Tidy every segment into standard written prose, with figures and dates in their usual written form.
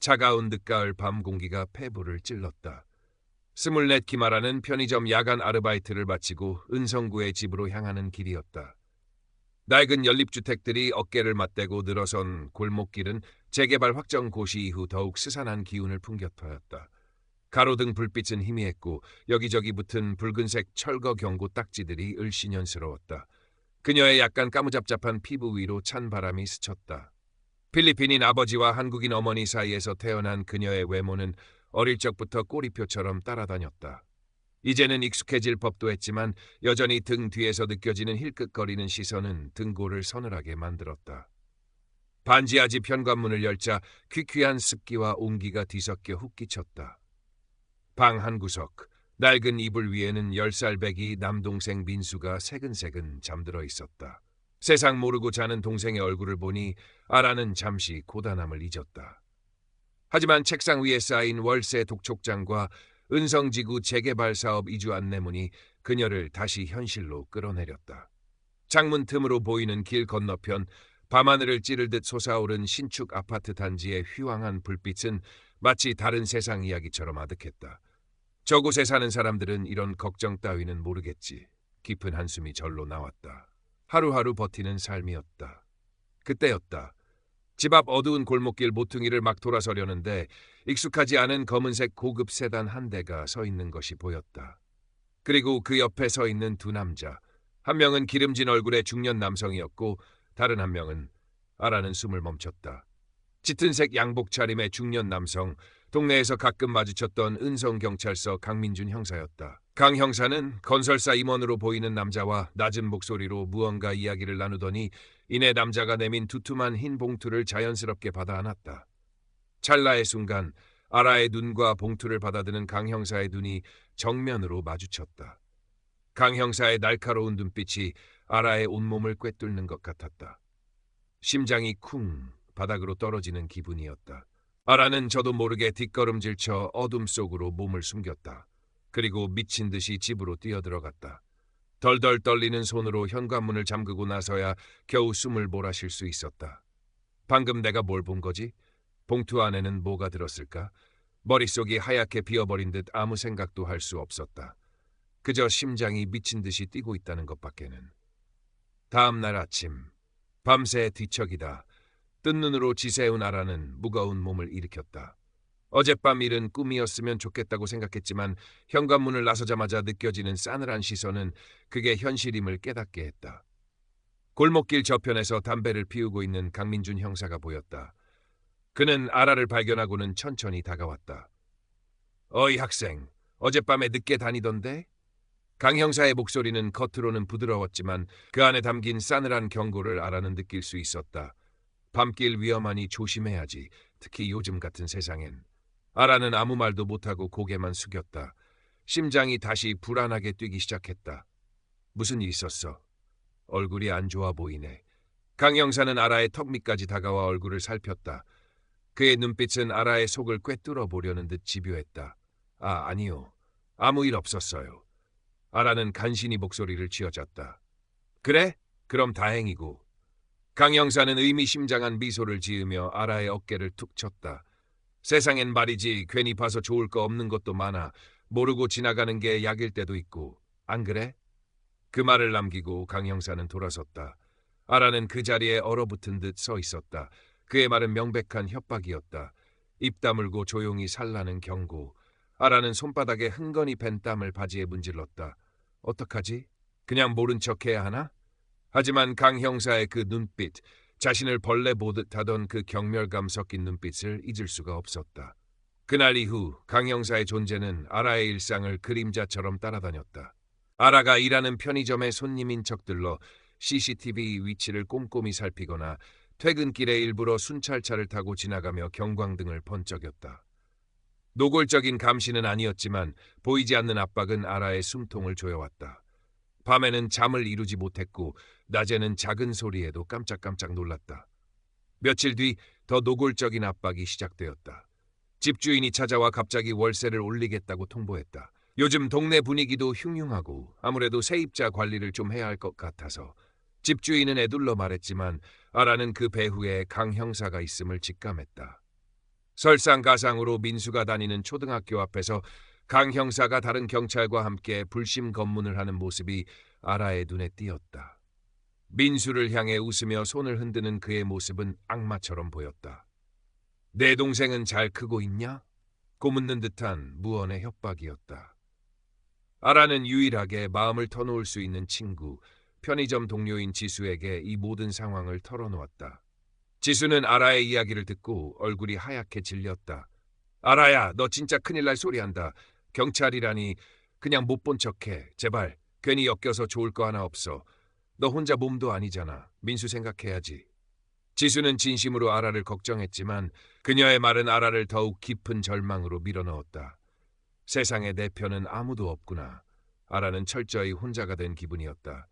차가운 늦가을 밤 공기가 폐부를 찔렀다. 24 김아라는 편의점 야간 아르바이트를 마치고 은성구의 집으로 향하는 길이었다. 낡은 연립주택들이 어깨를 맞대고 늘어선 골목길은 재개발 확정 고시 이후 더욱 스산한 기운을 풍겨터였다. 가로등 불빛은 희미했고 여기저기 붙은 붉은색 철거 경고 딱지들이 을씨년스러웠다. 그녀의 약간 까무잡잡한 피부 위로 찬 바람이 스쳤다. 필리핀인 아버지와 한국인 어머니 사이에서 태어난 그녀의 외모는 어릴 적부터 꼬리표처럼 따라다녔다. 이제는 익숙해질 법도 했지만 여전히 등 뒤에서 느껴지는 힐끗거리는 시선은 등골을 서늘하게 만들었다. 반지하집 현관문을 열자 퀴퀴한 습기와 온기가 뒤섞여 훅 끼쳤다. 방 한 구석, 낡은 이불 위에는 10살 배기 남동생 민수가 새근새근 잠들어 있었다. 세상 모르고 자는 동생의 얼굴을 보니 아라는 잠시 고단함을 잊었다. 하지만 책상 위에 쌓인 월세 독촉장과 은성지구 재개발 사업 이주 안내문이 그녀를 다시 현실로 끌어내렸다. 창문 틈으로 보이는 길 건너편 밤하늘을 찌를 듯 솟아오른 신축 아파트 단지의 휘황한 불빛은 마치 다른 세상 이야기처럼 아득했다. 저곳에 사는 사람들은 이런 걱정 따위는 모르겠지. 깊은 한숨이 절로 나왔다. 하루하루 버티는 삶이었다. 그때였다. 집 앞 어두운 골목길 모퉁이를 막 돌아서려는데 익숙하지 않은 검은색 고급 세단 한 대가 서 있는 것이 보였다. 그리고 그 옆에 서 있는 두 남자. 한 명은 기름진 얼굴의 중년 남성이었고 다른 한 명은 아라는 숨을 멈췄다. 짙은색 양복 차림의 중년 남성, 동네에서 가끔 마주쳤던 은성경찰서 강민준 형사였다. 강 형사는 건설사 임원으로 보이는 남자와 낮은 목소리로 무언가 이야기를 나누더니 이내 남자가 내민 두툼한 흰 봉투를 자연스럽게 받아 안았다. 찰나의 순간 아라의 눈과 봉투를 받아드는 강 형사의 눈이 정면으로 마주쳤다. 강 형사의 날카로운 눈빛이 아라의 온몸을 꿰뚫는 것 같았다. 심장이 쿵 바닥으로 떨어지는 기분이었다. 아라는 저도 모르게 뒷걸음질쳐 어둠 속으로 몸을 숨겼다. 그리고 미친 듯이 집으로 뛰어들어갔다. 덜덜 떨리는 손으로 현관문을 잠그고 나서야 겨우 숨을 몰아쉴 수 있었다. 방금 내가 뭘 본 거지? 봉투 안에는 뭐가 들었을까? 머릿속이 하얗게 비어버린 듯 아무 생각도 할 수 없었다. 그저 심장이 미친 듯이 뛰고 있다는 것밖에는. 다음 날 아침, 밤새 뒤척이다. 뜬 눈으로 지새운 아라는 무거운 몸을 일으켰다. 어젯밤 일은 꿈이었으면 좋겠다고 생각했지만 현관문을 나서자마자 느껴지는 싸늘한 시선은 그게 현실임을 깨닫게 했다. 골목길 저편에서 담배를 피우고 있는 강민준 형사가 보였다. 그는 아라를 발견하고는 천천히 다가왔다. 어이 학생, 어젯밤에 늦게 다니던데? 강 형사의 목소리는 겉으로는 부드러웠지만 그 안에 담긴 싸늘한 경고를 아라는 느낄 수 있었다. 밤길 위험하니 조심해야지, 특히 요즘 같은 세상엔. 아라는 아무 말도 못하고 고개만 숙였다. 심장이 다시 불안하게 뛰기 시작했다. 무슨 일 있었어? 얼굴이 안 좋아 보이네. 강 형사는 아라의 턱 밑까지 다가와 얼굴을 살폈다. 그의 눈빛은 아라의 속을 꿰뚫어 보려는 듯 집요했다. 아니요. 아무 일 없었어요. 아라는 간신히 목소리를 쥐어짰다. 그래? 그럼 다행이고. 강 형사는 의미심장한 미소를 지으며 아라의 어깨를 툭 쳤다. 세상엔 말이지 괜히 봐서 좋을 거 없는 것도 많아. 모르고 지나가는 게 약일 때도 있고. 안 그래? 그 말을 남기고 강 형사는 돌아섰다. 아라는 그 자리에 얼어붙은 듯 서 있었다. 그의 말은 명백한 협박이었다. 입 다물고 조용히 살라는 경고. 아라는 손바닥에 흥건히 밴 땀을 바지에 문질렀다. 어떡하지? 그냥 모른 척해야 하나? 하지만 강 형사의 그 눈빛, 자신을 벌레 보듯 하던 그 경멸감 섞인 눈빛을 잊을 수가 없었다. 그날 이후 강 형사의 존재는 아라의 일상을 그림자처럼 따라다녔다. 아라가 일하는 편의점의 손님인 척들러 CCTV 위치를 꼼꼼히 살피거나 퇴근길에 일부러 순찰차를 타고 지나가며 경광등을 번쩍였다. 노골적인 감시는 아니었지만 보이지 않는 압박은 아라의 숨통을 조여왔다. 밤에는 잠을 이루지 못했고 낮에는 작은 소리에도 깜짝깜짝 놀랐다. 며칠 뒤 더 노골적인 압박이 시작되었다. 집주인이 찾아와 갑자기 월세를 올리겠다고 통보했다. 요즘 동네 분위기도 흉흉하고 아무래도 세입자 관리를 좀 해야 할 것 같아서. 집주인은 애둘러 말했지만 아라는 그 배후에 강 형사가 있음을 직감했다. 설상가상으로 민수가 다니는 초등학교 앞에서 강 형사가 다른 경찰과 함께 불심 검문을 하는 모습이 아라의 눈에 띄었다. 민수를 향해 웃으며 손을 흔드는 그의 모습은 악마처럼 보였다. 내 동생은 잘 크고 있냐? 고묻는 듯한 무언의 협박이었다. 아라는 유일하게 마음을 터놓을 수 있는 친구, 편의점 동료인 지수에게 이 모든 상황을 털어놓았다. 지수는 아라의 이야기를 듣고 얼굴이 하얗게 질렸다. 아라야, 너 진짜 큰일 날 소리한다. 경찰이라니 그냥 못 본 척해. 제발 괜히 엮여서 좋을 거 하나 없어. 너 혼자 몸도 아니잖아. 민수 생각해야지. 지수는 진심으로 아라를 걱정했지만 그녀의 말은 아라를 더욱 깊은 절망으로 밀어넣었다. 세상에 내 편은 아무도 없구나. 아라는 철저히 혼자가 된 기분이었다.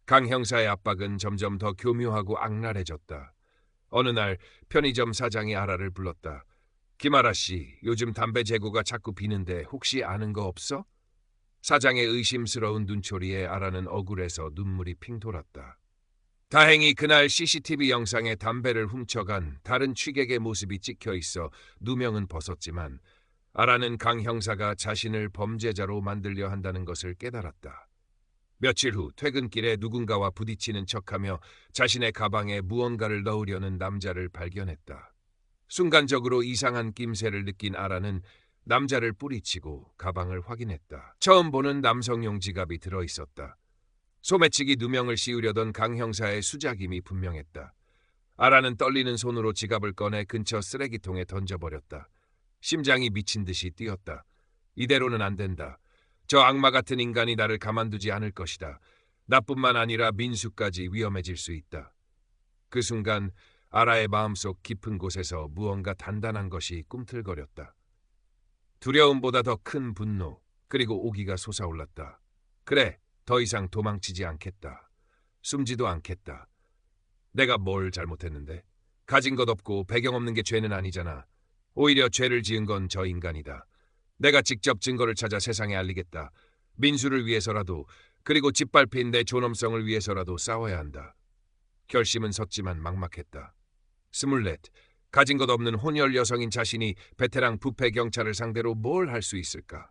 강 형사의 압박은 점점 더 교묘하고 악랄해졌다. 어느 날 편의점 사장이 아라를 불렀다. 김아라 씨, 요즘 담배 재고가 자꾸 비는데 혹시 아는 거 없어? 사장의 의심스러운 눈초리에 아라는 억울해서 눈물이 핑 돌았다. 다행히 그날 CCTV 영상에 담배를 훔쳐간 다른 취객의 모습이 찍혀 있어 누명은 벗었지만 아라는 강 형사가 자신을 범죄자로 만들려 한다는 것을 깨달았다. 며칠 후 퇴근길에 누군가와 부딪히는 척하며 자신의 가방에 무언가를 넣으려는 남자를 발견했다. 순간적으로 이상한 낌새를 느낀 아라는 남자를 뿌리치고 가방을 확인했다. 처음 보는 남성용 지갑이 들어있었다. 소매치기 누명을 씌우려던 강 형사의 수작임이 분명했다. 아라는 떨리는 손으로 지갑을 꺼내 근처 쓰레기통에 던져버렸다. 심장이 미친 듯이 뛰었다. 이대로는 안 된다. 저 악마 같은 인간이 나를 가만두지 않을 것이다. 나뿐만 아니라 민수까지 위험해질 수 있다. 그 순간 아라의 마음속 깊은 곳에서 무언가 단단한 것이 꿈틀거렸다. 두려움보다 더 큰 분노, 그리고 오기가 솟아올랐다. 그래, 더 이상 도망치지 않겠다. 숨지도 않겠다. 내가 뭘 잘못했는데? 가진 것 없고 배경 없는 게 죄는 아니잖아. 오히려 죄를 지은 건 저 인간이다. 내가 직접 증거를 찾아 세상에 알리겠다. 민수를 위해서라도, 그리고 짓밟힌 내 존엄성을 위해서라도 싸워야 한다. 결심은 섰지만 막막했다. 24, 가진 것 없는 혼혈 여성인 자신이 베테랑 부패 경찰을 상대로 뭘 할 수 있을까?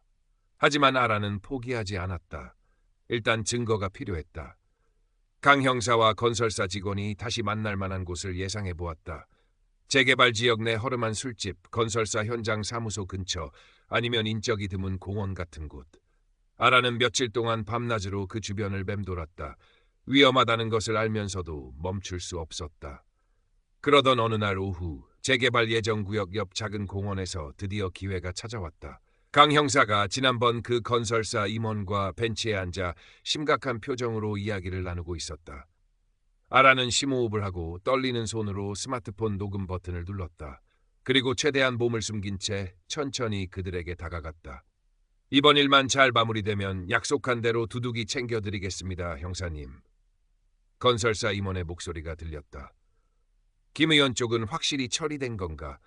하지만 아라는 포기하지 않았다. 일단 증거가 필요했다. 강 형사와 건설사 직원이 다시 만날 만한 곳을 예상해 보았다. 재개발 지역 내 허름한 술집, 건설사 현장 사무소 근처, 아니면 인적이 드문 공원 같은 곳. 아라는 며칠 동안 밤낮으로 그 주변을 맴돌았다. 위험하다는 것을 알면서도 멈출 수 없었다. 그러던 어느 날 오후, 재개발 예정구역 옆 작은 공원에서 드디어 기회가 찾아왔다. 강 형사가 지난번 그 건설사 임원과 벤치에 앉아 심각한 표정으로 이야기를 나누고 있었다. 아라는 심호흡을 하고 떨리는 손으로 스마트폰 녹음 버튼을 눌렀다. 그리고 최대한 몸을 숨긴 채 천천히 그들에게 다가갔다. 이번 일만 잘 마무리되면 약속한 대로 두둑이 챙겨드리겠습니다, 형사님. 건설사 임원의 목소리가 들렸다. 김 의원 쪽은 확실히 처리된 건가?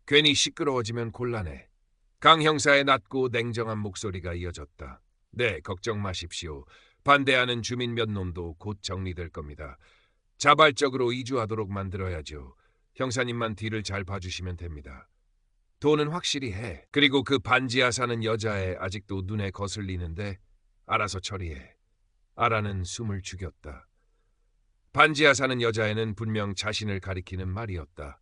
괜히 시끄러워지면 곤란해. 강 형사의 낮고 냉정한 목소리가 이어졌다. 네, 걱정 마십시오. 반대하는 주민 몇 놈도 곧 정리될 겁니다. 자발적으로 이주하도록 만들어야죠. 형사님만 뒤를 잘 봐주시면 됩니다. 돈은 확실히 해. 그리고 그 반지하 사는 여자애 아직도 눈에 거슬리는데 알아서 처리해. 아라는 숨을 죽였다. 반지하 사는 여자애는 분명 자신을 가리키는 말이었다.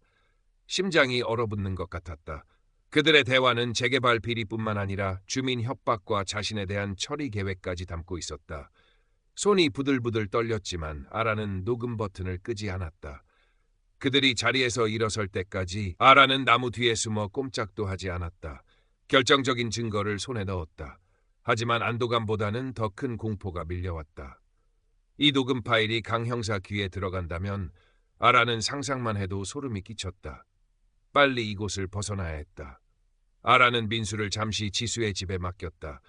심장이 얼어붙는 것 같았다. 그들의 대화는 재개발 비리뿐만 아니라 주민 협박과 자신에 대한 처리 계획까지 담고 있었다. 손이 부들부들 떨렸지만 아라는 녹음 버튼을 끄지 않았다. 그들이 자리에서 일어설 때까지 아라는 나무 뒤에 숨어 꼼짝도 하지 않았다. 결정적인 증거를 손에 넣었다. 하지만 안도감보다는 더 큰 공포가 밀려왔다. 이 녹음 파일이 강 형사 귀에 들어간다면 아라는 상상만 해도 소름이 끼쳤다. 빨리 이곳을 벗어나야 했다. 아라는 민수를 잠시 지수의 집에 맡겼다.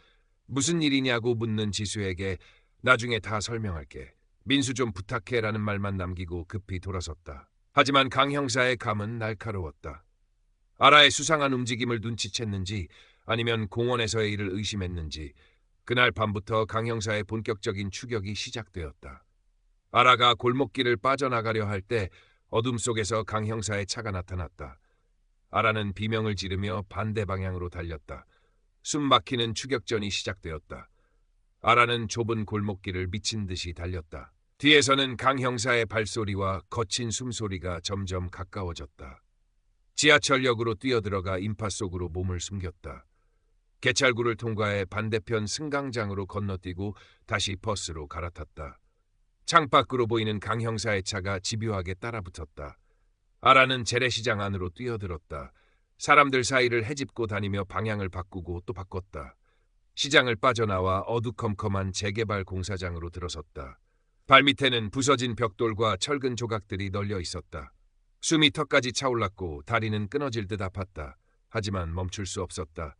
무슨 일이냐고 묻는 지수에게 나중에 다 설명할게. 민수 좀 부탁해라는 말만 남기고 급히 돌아섰다. 하지만 강 형사의 감은 날카로웠다. 아라의 수상한 움직임을 눈치챘는지 아니면 공원에서의 일을 의심했는지 그날 밤부터 강 형사의 본격적인 추격이 시작되었다. 아라가 골목길을 빠져나가려 할 때 어둠 속에서 강 형사의 차가 나타났다. 아라는 비명을 지르며 반대 방향으로 달렸다. 숨 막히는 추격전이 시작되었다. 아라는 좁은 골목길을 미친 듯이 달렸다. 뒤에서는 강 형사의 발소리와 거친 숨소리가 점점 가까워졌다. 지하철역으로 뛰어들어가 인파 속으로 몸을 숨겼다. 개찰구를 통과해 반대편 승강장으로 건너뛰고 다시 버스로 갈아탔다. 창밖으로 보이는 강 형사의 차가 집요하게 따라붙었다. 아라는 재래시장 안으로 뛰어들었다. 사람들 사이를 헤집고 다니며 방향을 바꾸고 또 바꿨다. 시장을 빠져나와 어두컴컴한 재개발 공사장으로 들어섰다. 발밑에는 부서진 벽돌과 철근 조각들이 널려 있었다. 숨이 턱까지 차올랐고 다리는 끊어질 듯 아팠다. 하지만 멈출 수 없었다.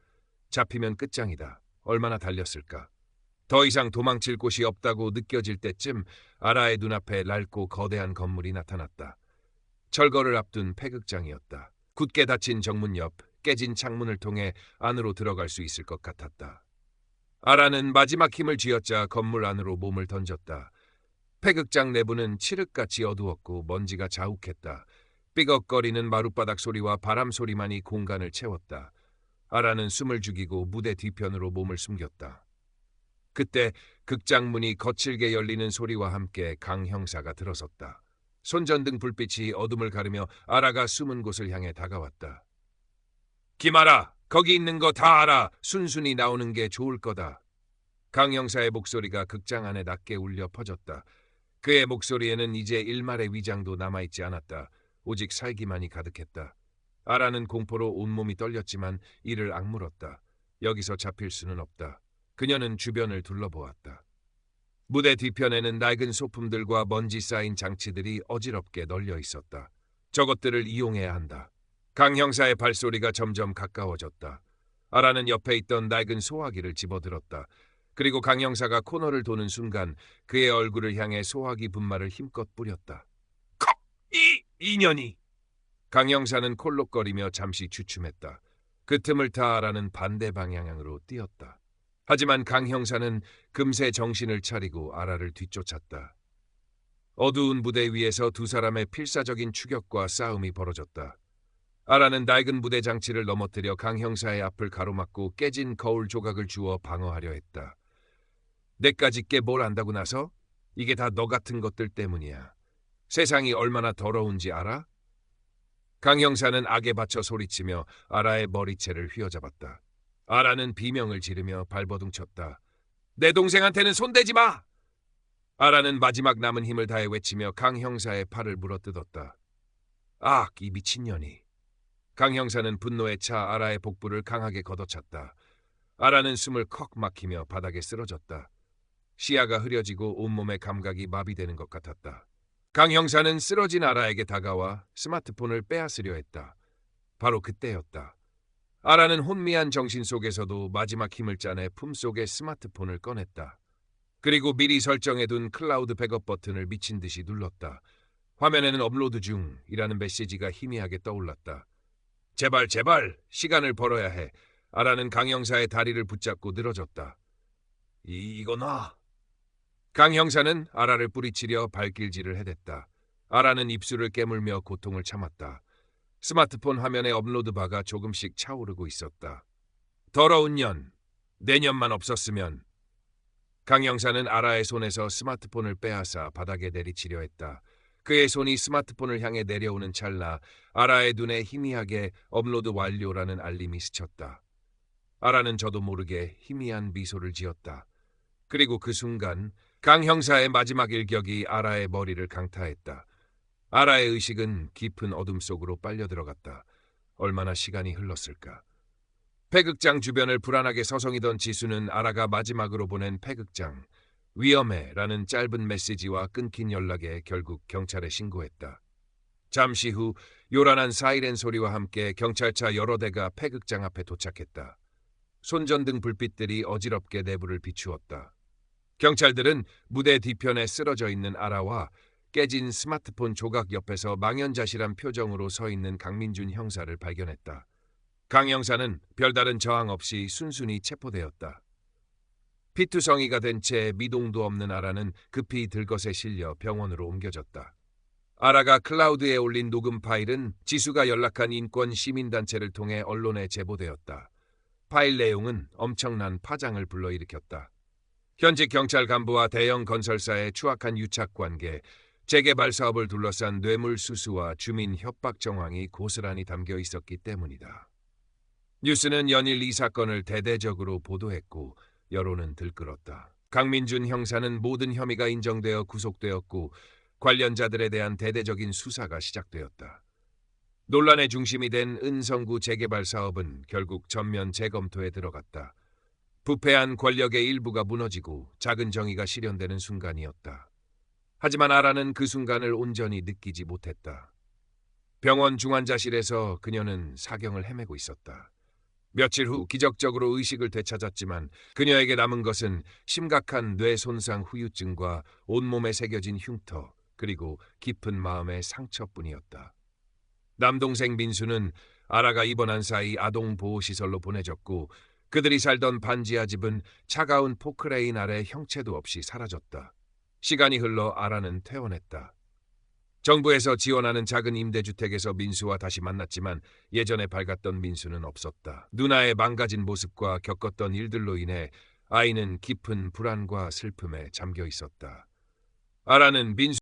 잡히면 끝장이다. 얼마나 달렸을까. 더 이상 도망칠 곳이 없다고 느껴질 때쯤 아라의 눈앞에 낡고 거대한 건물이 나타났다. 철거를 앞둔 폐극장이었다. 굳게 닫힌 정문 옆 깨진 창문을 통해 안으로 들어갈 수 있을 것 같았다. 아라는 마지막 힘을 쥐어짜 건물 안으로 몸을 던졌다. 폐극장 내부는 칠흑같이 어두웠고 먼지가 자욱했다. 삐걱거리는 마룻바닥 소리와 바람 소리만이 공간을 채웠다. 아라는 숨을 죽이고 무대 뒤편으로 몸을 숨겼다. 그때 극장 문이 거칠게 열리는 소리와 함께 강 형사가 들어섰다. 손전등 불빛이 어둠을 가르며 아라가 숨은 곳을 향해 다가왔다. 김아라, 거기 있는 거 다 알아. 순순히 나오는 게 좋을 거다. 강 형사의 목소리가 극장 안에 낮게 울려 퍼졌다. 그의 목소리에는 이제 일말의 위장도 남아있지 않았다. 오직 살기만이 가득했다. 아라는 공포로 온몸이 떨렸지만 이를 악물었다. 여기서 잡힐 수는 없다. 그녀는 주변을 둘러보았다. 무대 뒤편에는 낡은 소품들과 먼지 쌓인 장치들이 어지럽게 널려 있었다. 저것들을 이용해야 한다. 강 형사의 발소리가 점점 가까워졌다. 아라는 옆에 있던 낡은 소화기를 집어들었다. 그리고 강 형사가 코너를 도는 순간 그의 얼굴을 향해 소화기 분말을 힘껏 뿌렸다. 이 인연이! 강 형사는 콜록거리며 잠시 주춤했다. 그 틈을 타 아라는 반대 방향으로 뛰었다. 하지만 강 형사는 금세 정신을 차리고 아라를 뒤쫓았다. 어두운 무대 위에서 두 사람의 필사적인 추격과 싸움이 벌어졌다. 아라는 낡은 무대 장치를 넘어뜨려 강 형사의 앞을 가로막고 깨진 거울 조각을 주워 방어하려 했다. 내까지 게 뭘 안다고 나서? 이게 다 너 같은 것들 때문이야. 세상이 얼마나 더러운지 알아? 강 형사는 악에 받쳐 소리치며 아라의 머리채를 휘어잡았다. 아라는 비명을 지르며 발버둥쳤다. 내 동생한테는 손대지 마! 아라는 마지막 남은 힘을 다해 외치며 강 형사의 팔을 물어뜯었다. 악, 이 미친년이. 강 형사는 분노에 차 아라의 복부를 강하게 걷어찼다. 아라는 숨을 컥 막히며 바닥에 쓰러졌다. 시야가 흐려지고 온몸의 감각이 마비되는 것 같았다. 강 형사는 쓰러진 아라에게 다가와 스마트폰을 빼앗으려 했다. 바로 그때였다. 아라는 혼미한 정신 속에서도 마지막 힘을 짜내 품속에 스마트폰을 꺼냈다. 그리고 미리 설정해둔 클라우드 백업 버튼을 미친 듯이 눌렀다. 화면에는 업로드 중이라는 메시지가 희미하게 떠올랐다. 제발 제발 시간을 벌어야 해. 아라는 강 형사의 다리를 붙잡고 늘어졌다. 이거 놔. 강 형사는 아라를 뿌리치려 발길질을 해댔다. 아라는 입술을 깨물며 고통을 참았다. 스마트폰 화면의 업로드 바가 조금씩 차오르고 있었다. 더러운 년, 내년만 없었으면. 강 형사는 아라의 손에서 스마트폰을 빼앗아 바닥에 내리치려 했다. 그의 손이 스마트폰을 향해 내려오는 찰나 아라의 눈에 희미하게 업로드 완료라는 알림이 스쳤다. 아라는 저도 모르게 희미한 미소를 지었다. 그리고 그 순간 강 형사의 마지막 일격이 아라의 머리를 강타했다. 아라의 의식은 깊은 어둠 속으로 빨려 들어갔다. 얼마나 시간이 흘렀을까. 폐극장 주변을 불안하게 서성이던 지수는 아라가 마지막으로 보낸 폐극장 위험해라는 짧은 메시지와 끊긴 연락에 결국 경찰에 신고했다. 잠시 후 요란한 사이렌 소리와 함께 경찰차 여러 대가 폐극장 앞에 도착했다. 손전등 불빛들이 어지럽게 내부를 비추었다. 경찰들은 무대 뒤편에 쓰러져 있는 아라와 깨진 스마트폰 조각 옆에서 망연자실한 표정으로 서 있는 강민준 형사를 발견했다. 강 형사는 별다른 저항 없이 순순히 체포되었다. 피투성이가 된 채 미동도 없는 아라는 급히 들것에 실려 병원으로 옮겨졌다. 아라가 클라우드에 올린 녹음 파일은 지수가 연락한 인권 시민단체를 통해 언론에 제보되었다. 파일 내용은 엄청난 파장을 불러일으켰다. 현직 경찰 간부와 대형 건설사의 추악한 유착관계, 재개발 사업을 둘러싼 뇌물수수와 주민 협박 정황이 고스란히 담겨 있었기 때문이다. 뉴스는 연일 이 사건을 대대적으로 보도했고 여론은 들끓었다. 강민준 형사는 모든 혐의가 인정되어 구속되었고 관련자들에 대한 대대적인 수사가 시작되었다. 논란의 중심이 된 은성구 재개발 사업은 결국 전면 재검토에 들어갔다. 부패한 권력의 일부가 무너지고 작은 정의가 실현되는 순간이었다. 하지만 아라는 그 순간을 온전히 느끼지 못했다. 병원 중환자실에서 그녀는 사경을 헤매고 있었다. 며칠 후 기적적으로 의식을 되찾았지만 그녀에게 남은 것은 심각한 뇌 손상 후유증과 온몸에 새겨진 흉터, 그리고 깊은 마음의 상처뿐이었다. 남동생 민수는 아라가 입원한 사이 아동보호시설로 보내졌고 그들이 살던 반지하 집은 차가운 포크레인 아래 형체도 없이 사라졌다. 시간이 흘러 아라는 퇴원했다. 정부에서 지원하는 작은 임대주택에서 민수와 다시 만났지만 예전에 밝았던 민수는 없었다. 누나의 망가진 모습과 겪었던 일들로 인해 아이는 깊은 불안과 슬픔에 잠겨 있었다. 아라는 민수